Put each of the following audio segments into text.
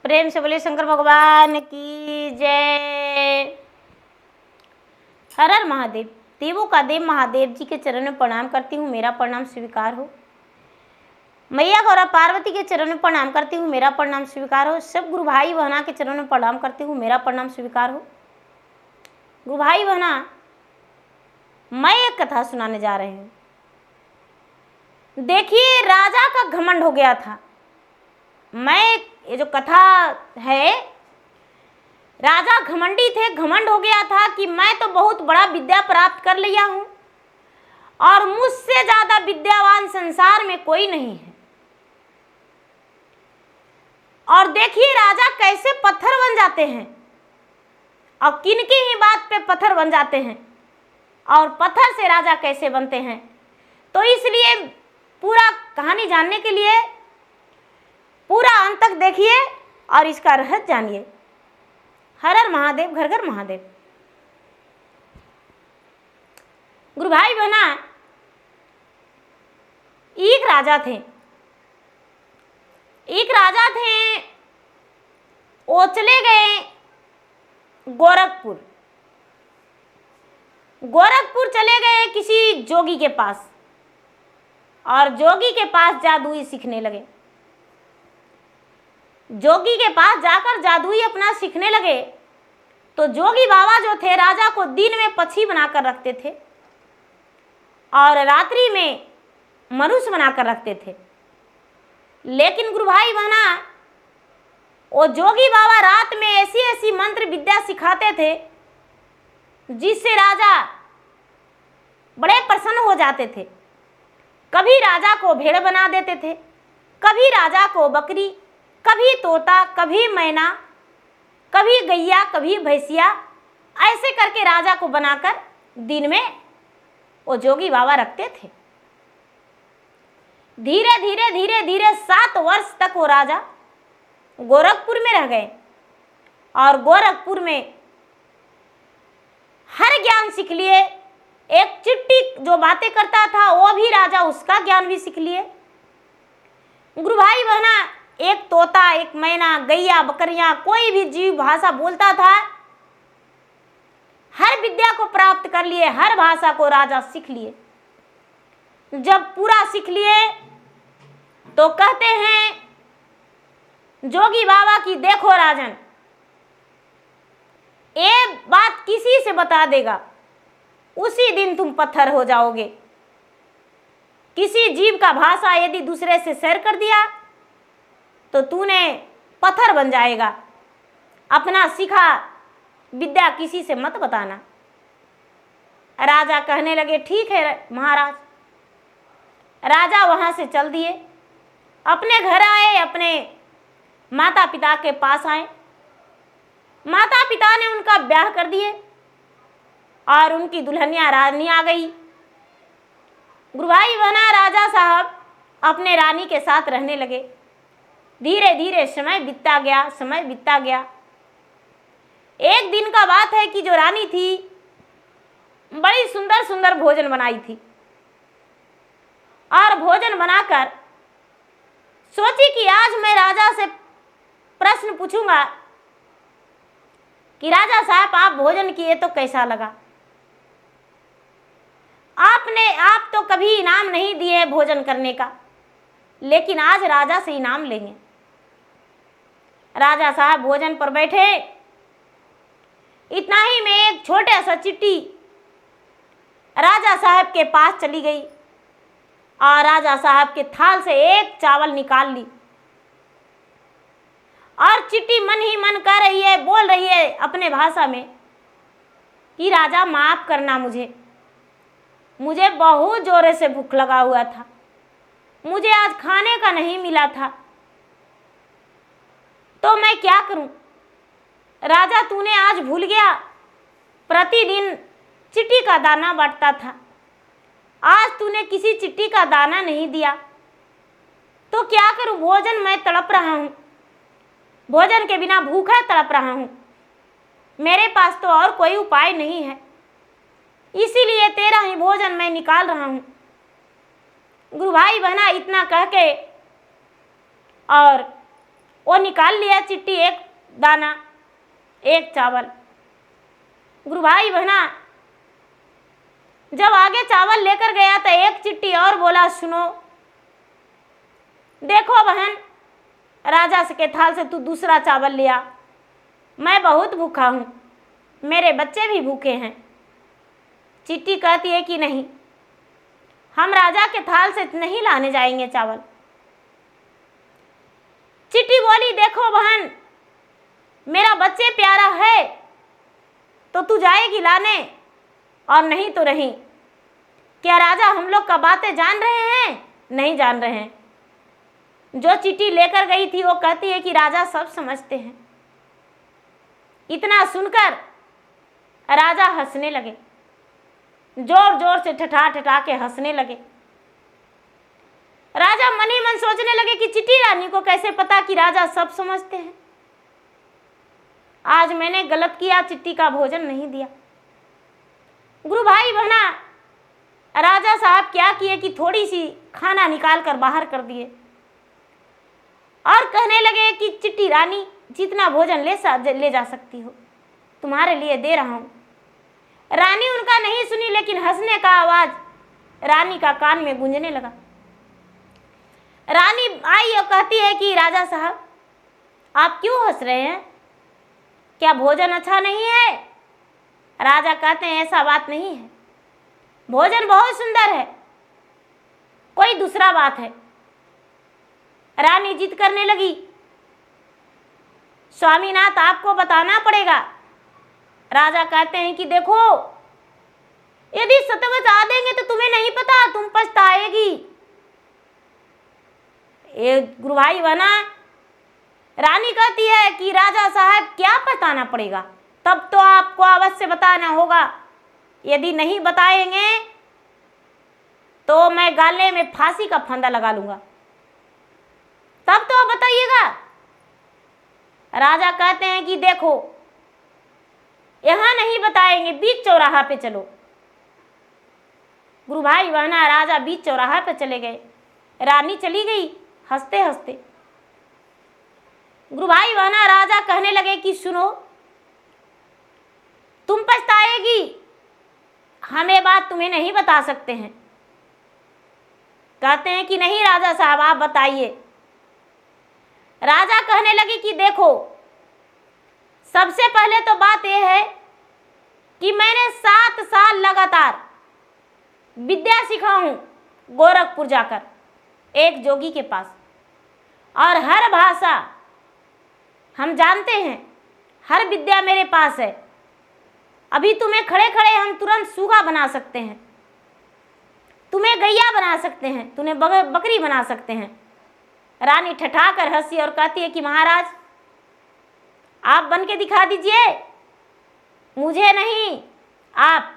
प्रेम से बोले शंकर भगवान की जय। हर हर महादेव। देवों का देव महादेव जी के चरण में प्रणाम करती हूँ, मेरा प्रणाम स्वीकार हो। मैया गौरा पार्वती के चरण में प्रणाम करती हूँ, मेरा प्रणाम स्वीकार हो। सब गुरु भाई बहना के चरण में प्रणाम करती हूँ, मेरा प्रणाम स्वीकार हो। गुरु भाई बहना, मैं एक कथा सुनाने जा रहे हैं। देखिए, राजा का घमंड हो गया था। ये जो कथा है, राजा घमंडी थे। घमंड हो गया था कि मैं तो बहुत बड़ा विद्या प्राप्त कर लिया हूँ और मुझसे ज्यादा विद्यावान संसार में कोई नहीं है। और देखिए राजा कैसे पत्थर बन जाते हैं और किनकी ही बात पे पत्थर बन जाते हैं और पत्थर से राजा कैसे बनते हैं। तो इसलिए पूरा कहानी जानने के लिए पूरा अंत तक देखिए और इसका रहस्य जानिए। हर हर महादेव, घर घर महादेव। गुरु भाई बहना, एक राजा थे। वो चले गए गोरखपुर चले गए किसी जोगी के पास और जोगी के पास जादुई सीखने लगे। जोगी के पास जाकर जादुई अपना सीखने लगे तो जोगी बाबा जो थे राजा को दिन में पक्षी बनाकर रखते थे और रात्रि में मनुष्य बनाकर रखते थे। लेकिन गुरु भाई बहना, वो जोगी बाबा रात में ऐसी ऐसी मंत्र विद्या सिखाते थे जिससे राजा बड़े प्रसन्न हो जाते थे। कभी राजा को भेड़ बना देते थे, कभी राजा को बकरी, कभी तोता, कभी मैना, कभी गैया, कभी भैंसिया, ऐसे करके राजा को बनाकर दिन में वो जोगी बाबा रखते थे। धीरे धीरे 7 वर्ष तक वो राजा गोरखपुर में रह गए और गोरखपुर में हर ज्ञान सीख लिए। एक चिट्टी जो बातें करता था वो भी राजा उसका ज्ञान भी सीख लिए। गुरु भाई बहना, एक तोता, एक मैना, गैया, बकरियां, कोई भी जीव भाषा बोलता था, हर विद्या को प्राप्त कर लिए, हर भाषा को राजा सीख लिए। जब पूरा सीख लिए तो कहते हैं जोगी बाबा की, देखो राजन, ये बात किसी से बता देगा उसी दिन तुम पत्थर हो जाओगे। किसी जीव का भाषा यदि दूसरे से शेयर कर दिया तो तूने पत्थर बन जाएगा। अपना सीखा विद्या किसी से मत बताना। राजा कहने लगे, ठीक है महाराज। राजा वहां से चल दिए, अपने घर आए, अपने माता पिता के पास आए। माता पिता ने उनका ब्याह कर दिए और उनकी दुल्हनिया रानी आ गई। गुरु भाई बहना, राजा साहब अपने रानी के साथ रहने लगे। धीरे धीरे समय बीतता गया। एक दिन का बात है कि जो रानी थी बड़ी सुंदर सुंदर भोजन बनाई थी और भोजन बनाकर सोची कि आज मैं राजा से प्रश्न पूछूंगा कि राजा साहब, आप भोजन किए तो कैसा लगा? आप तो कभी इनाम नहीं दिए भोजन करने का, लेकिन आज राजा से इनाम लेंगे। राजा साहब भोजन पर बैठे, इतना ही में एक छोटा सा चिट्टी राजा साहब के पास चली गई और राजा साहब के थाल से एक चावल निकाल ली और चिट्टी मन ही मन कह रही है, बोल रही है अपने भाषा में कि राजा माफ करना, मुझे बहुत जोरे से भूख लगा हुआ था, मुझे आज खाने का नहीं मिला था, तो मैं क्या करूं? राजा, तूने आज भूल गया, प्रतिदिन चिट्टी का दाना बांटता था, आज तूने किसी चिट्टी का दाना नहीं दिया, तो क्या करूं? भोजन मैं तड़प रहा हूं, भोजन के बिना भूखा तड़प रहा हूं, मेरे पास तो और कोई उपाय नहीं है, इसीलिए तेरा ही भोजन मैं निकाल रहा हूं। गुरु भाई बहना, इतना कह के और वो निकाल लिया चिट्ठी, एक दाना, एक चावल। गुरु भाई बहना, जब आगे चावल लेकर गया तो एक चिट्ठी और बोला, सुनो देखो बहन, राजा के थाल से तू दूसरा चावल लिया, मैं बहुत भूखा हूँ, मेरे बच्चे भी भूखे हैं। चिट्ठी कहती है कि नहीं, हम राजा के थाल से नहीं लाने जाएंगे चावल। चिट्ठी बोली, देखो बहन, मेरा बच्चे प्यारा है तो तू जाएगी लाने, और नहीं तो नहीं। क्या राजा हम लोग का बातें जान रहे हैं? नहीं जान रहे हैं। जो चिट्ठी लेकर गई थी वो कहती है कि राजा सब समझते हैं। इतना सुनकर राजा हंसने लगे, जोर जोर से ठठा ठठा के हंसने लगे। राजा मन ही मन सोचने लगे कि चिट्ठी रानी को कैसे पता कि राजा सब समझते हैं। आज मैंने गलत किया, चिट्ठी का भोजन नहीं दिया। गुरु भाई बहना, राजा साहब क्या किए कि थोड़ी सी खाना निकाल कर बाहर कर दिए और कहने लगे कि चिट्ठी रानी, जितना भोजन ले जा सकती हो, तुम्हारे लिए दे रहा हूँ। रानी उनका नहीं सुनी, लेकिन हंसने का आवाज रानी का कान में गूंजने लगा। रानी आई और कहती है कि राजा साहब, आप क्यों हंस रहे हैं? क्या भोजन अच्छा नहीं है? राजा कहते हैं, ऐसा बात नहीं है, भोजन बहुत सुंदर है, कोई दूसरा बात है। रानी जिद करने लगी, स्वामीनाथ आपको बताना पड़ेगा। राजा कहते हैं कि देखो, यदि सच बता देंगे तो तुम्हें नहीं पता, तुम पछताएगी। ये गुरु भाई बना, रानी कहती है कि राजा साहब क्या बताना पड़ेगा, तब तो आपको अवश्य बताना होगा, यदि नहीं बताएंगे तो मैं गले में फांसी का फंदा लगा लूंगा, तब तो आप बताइएगा। राजा कहते हैं कि देखो, यहां नहीं बताएंगे, बीच चौराहा पे चलो। गुरु भाई बहना, राजा बीच चौराहा पे चले गए, रानी चली गई हंसते हंसते। गुरु भाई बहना, राजा कहने लगे कि सुनो, तुम पछताएगी, हम ये बात तुम्हें नहीं बता सकते हैं। कहते हैं कि नहीं राजा साहब, आप बताइए। राजा कहने लगे कि देखो, सबसे पहले तो बात यह है कि मैंने 7 साल लगातार विद्या सीखा हूं गोरखपुर जाकर एक जोगी के पास, और हर भाषा हम जानते हैं, हर विद्या मेरे पास है। अभी तुम्हें खड़े खड़े हम तुरंत सूगा बना सकते हैं, तुम्हें गैया बना सकते हैं, तुम्हें बकरी बना सकते हैं। रानी ठठा कर हंसी और कहती है कि महाराज, आप बन के दिखा दीजिए, मुझे नहीं, आप।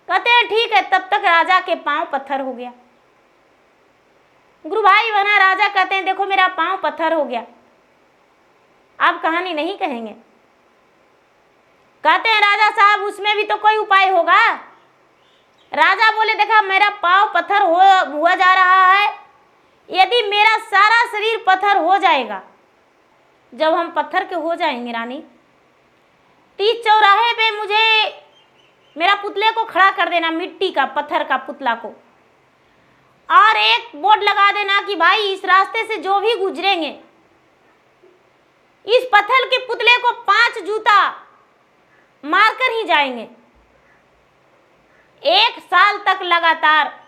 कहते हैं ठीक है। तब तक राजा के पांव पत्थर हो गया। गुरु भाई बना, राजा कहते हैं देखो, मेरा पांव पत्थर हो गया, आप कहानी नहीं कहेंगे। कहते हैं राजा साहब, उसमें भी तो कोई उपाय होगा। राजा बोले, देखा मेरा पांव पत्थर हुआ जा रहा है, यदि मेरा सारा शरीर पत्थर हो जाएगा, जब हम पत्थर के हो जाएंगे रानी, तो इस चौराहे पे मुझे मेरा पुतले को खड़ा कर देना, मिट्टी का पत्थर का पुतला को, और एक बोर्ड लगा देना कि भाई इस रास्ते से जो भी गुजरेंगे, इस पत्थर के पुतले को 5 जूता मारकर ही जाएंगे। 1 साल तक लगातार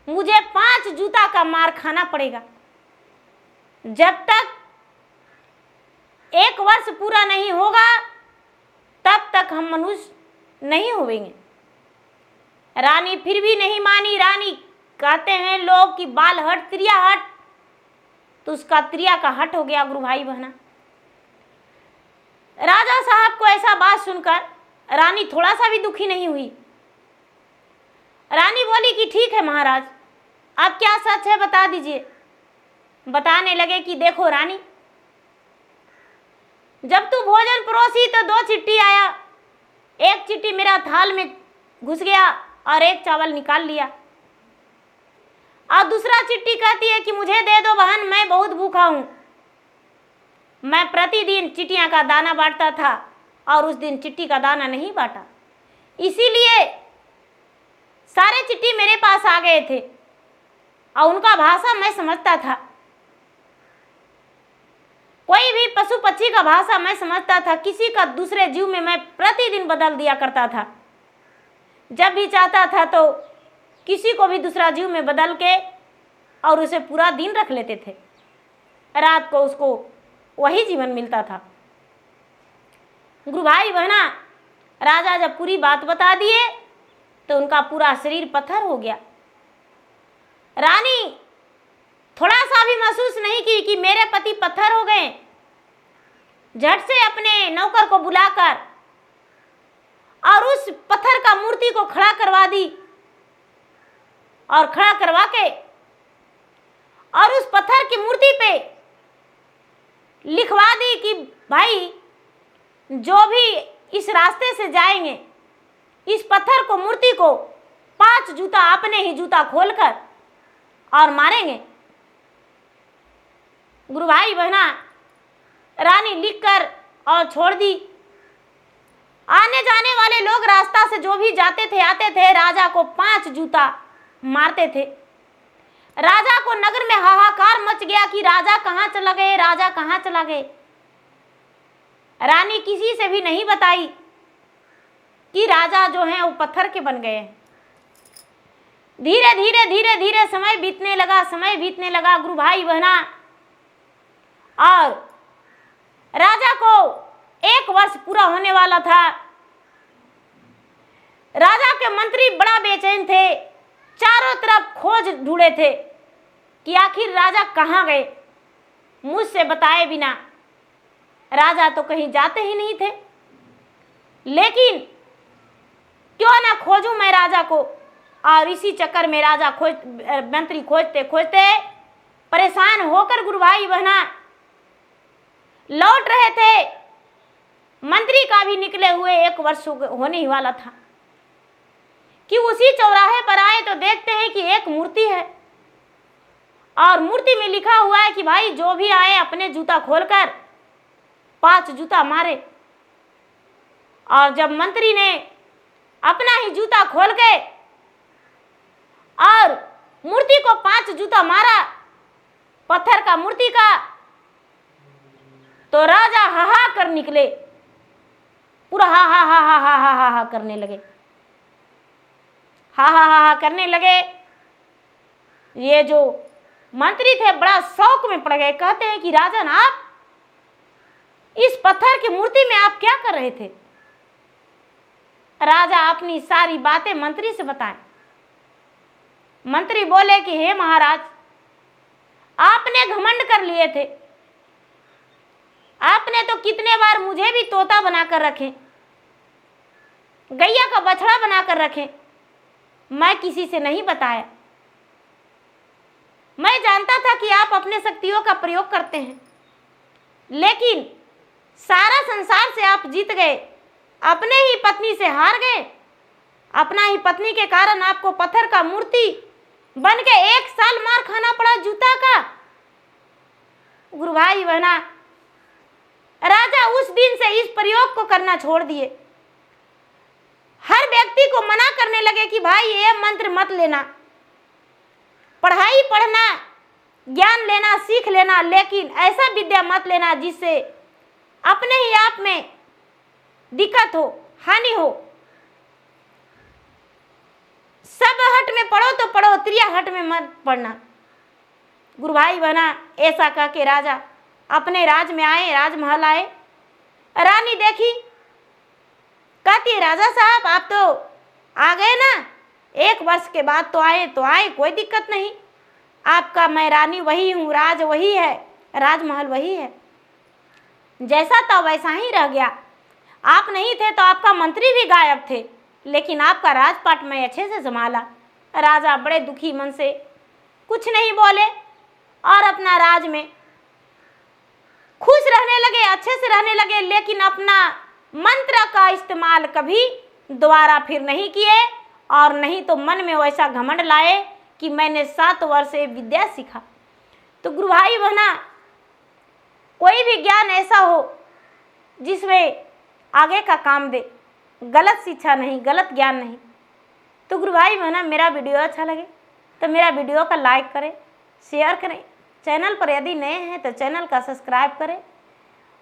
मुझे 5 जूता का मार खाना पड़ेगा। जब तक 1 वर्ष पूरा नहीं होगा, तब तक हम मनुष्य नहीं होंगे। रानी फिर भी नहीं मानी। रानी कहते हैं लोग कि बाल हट, त्रिया हट, तो उसका त्रिया का हट हो गया। गुरु भाई बहना, राजा साहब को ऐसा बात सुनकर रानी थोड़ा सा भी दुखी नहीं हुई। रानी बोली कि ठीक है महाराज, आप क्या सच है बता दीजिए। बताने लगे कि देखो रानी, जब तू भोजन परोसी तो 2 चिट्ठी आया, एक चिट्ठी मेरा थाल में घुस गया और एक चावल निकाल लिया, और दूसरा चिट्ठी कहती है कि मुझे दे दो बहन, मैं बहुत भूखा हूं, मैं प्रतिदिन चिट्ठियाँ का दाना बांटता था और उस दिन चिट्ठी का दाना नहीं बांटा, इसीलिए सारे चिट्ठी मेरे पास आ गए थे और उनका भाषा मैं समझता था। कोई भी पशु पक्षी का भाषा मैं समझता था। किसी का दूसरे जीव में मैं प्रतिदिन बदल दिया करता था। जब भी चाहता था तो किसी को भी दूसरा जीव में बदल के और उसे पूरा दिन रख लेते थे। रात को उसको वही जीवन मिलता था। गुरु भाई बहना, राजा जब पूरी बात बता दिए तो उनका पूरा शरीर पत्थर हो गया। रानी थोड़ा सा भी महसूस नहीं की कि मेरे पति पत्थर हो गए। झट से अपने नौकर को बुलाकर और उस पत्थर का मूर्ति को खड़ा करवा दी और खड़ा करवा के और उस पत्थर की मूर्ति पे लिखवा दी कि भाई जो भी इस रास्ते से जाएंगे, इस पत्थर को, मूर्ति को 5 जूता अपने ही जूता खोलकर और मारेंगे। गुरु भाई बहना, रानी लिखकर और छोड़ दी। आने जाने वाले लोग रास्ता से जो भी जाते थे आते थे, राजा को 5 जूता मारते थे। राजा को नगर में हाहाकार मच गया कि राजा कहाँ चला गए, राजा कहाँ चला गए। रानी किसी से भी नहीं बताई कि राजा जो हैं वो पत्थर के बन गए हैं। धीरे धीरे धीरे धीरे समय बीतने लगा, समय बीतने लगा गुरु भाई बहना, और राजा को 1 वर्ष पूरा होने वाला था। राजा के मंत्री बड़ा बेचैन थे, चारों तरफ खोज ढूंढे थे कि आखिर राजा कहाँ गए। मुझसे बताए बिना राजा तो कहीं जाते ही नहीं थे, लेकिन क्यों ना खोजूं मैं राजा को। और इसी चक्कर में राजा मंत्री खोजते खोजते परेशान होकर गुरु भाई बहना लौट रहे थे। मंत्री का भी निकले हुए 1 वर्ष होने ही वाला था कि उसी चौराहे पर आए तो देखते हैं कि एक मूर्ति है और मूर्ति में लिखा हुआ है कि भाई जो भी आए अपने जूता खोलकर 5 जूता मारे। और जब मंत्री ने अपना ही जूता खोल के और मूर्ति को 5 जूता मारा, पत्थर का मूर्ति का, तो राजा हाहा कर निकले, पूरा हा हा हा हा हा हा हा हा करने लगे, हा हा हा हा करने लगे। ये जो मंत्री थे बड़ा शौक में पड़ गए। कहते हैं कि राजन, आप इस पत्थर की मूर्ति में आप क्या कर रहे थे। राजा अपनी सारी बातें मंत्री से बताएं। मंत्री बोले कि हे महाराज, आपने घमंड कर लिए थे। आपने तो कितने बार मुझे भी तोता बनाकर रखे, गैया का बछड़ा बनाकर रखे, मैं किसी से नहीं बताया। मैं जानता था कि आप अपने शक्तियों का प्रयोग करते हैं, लेकिन सारा संसार से आप जीत गए, अपने ही पत्नी से हार गए। अपना ही पत्नी के कारण आपको पत्थर का मूर्ति बन के 1 साल मार खाना पड़ा जूता का। गुरु भाई बहना, राजा उस दिन से इस प्रयोग को करना छोड़ दिए। हर व्यक्ति को मना करने लगे कि भाई ये मंत्र मत लेना, पढ़ाई पढ़ना, ज्ञान लेना, सीख लेना, लेकिन ऐसा विद्या मत लेना जिससे अपने ही आप में दिक्कत हो, हानि हो। सब हट में पढ़ो तो पढ़ो, त्रिया हट में मत पढ़ना। गुरु भाई बहना, ऐसा कह के राजा अपने राज में आए, राजमहल आए। रानी देखी, कहती है राजा साहब आप तो आ गए ना, 1 वर्ष के बाद तो आए, कोई दिक्कत नहीं। आपका मैं रानी वही हूँ, राज वही है, राजमहल वही है, जैसा था वैसा ही रह गया। आप नहीं थे तो आपका मंत्री भी गायब थे, लेकिन आपका राजपाट मैं अच्छे से संभाला। राजा बड़े दुखी मन से कुछ नहीं बोले और अपना राज में खुश रहने लगे, अच्छे से रहने लगे, लेकिन अपना मंत्र का इस्तेमाल कभी दोबारा फिर नहीं किए और नहीं तो मन में वैसा घमंड लाए कि मैंने 7 वर्ष से विद्या सीखा। तो गुरु भाई बहना, कोई भी ज्ञान ऐसा हो जिसमें आगे का काम दे, गलत शिक्षा नहीं, गलत ज्ञान नहीं। तो गुरु भाई बहना, मेरा वीडियो अच्छा लगे तो मेरा वीडियो का लाइक करें, शेयर करें। चैनल पर यदि नए हैं तो चैनल का सब्सक्राइब करें।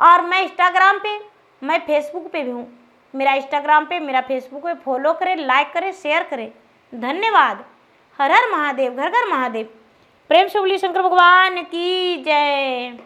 और मैं इंस्टाग्राम पे, मैं फेसबुक पे भी हूँ। मेरा इंस्टाग्राम पे, मेरा फेसबुक पे फॉलो करें, लाइक करें, शेयर करें। धन्यवाद। हर हर महादेव, घर घर महादेव। प्रेम से बोलिए शंकर भगवान की जय।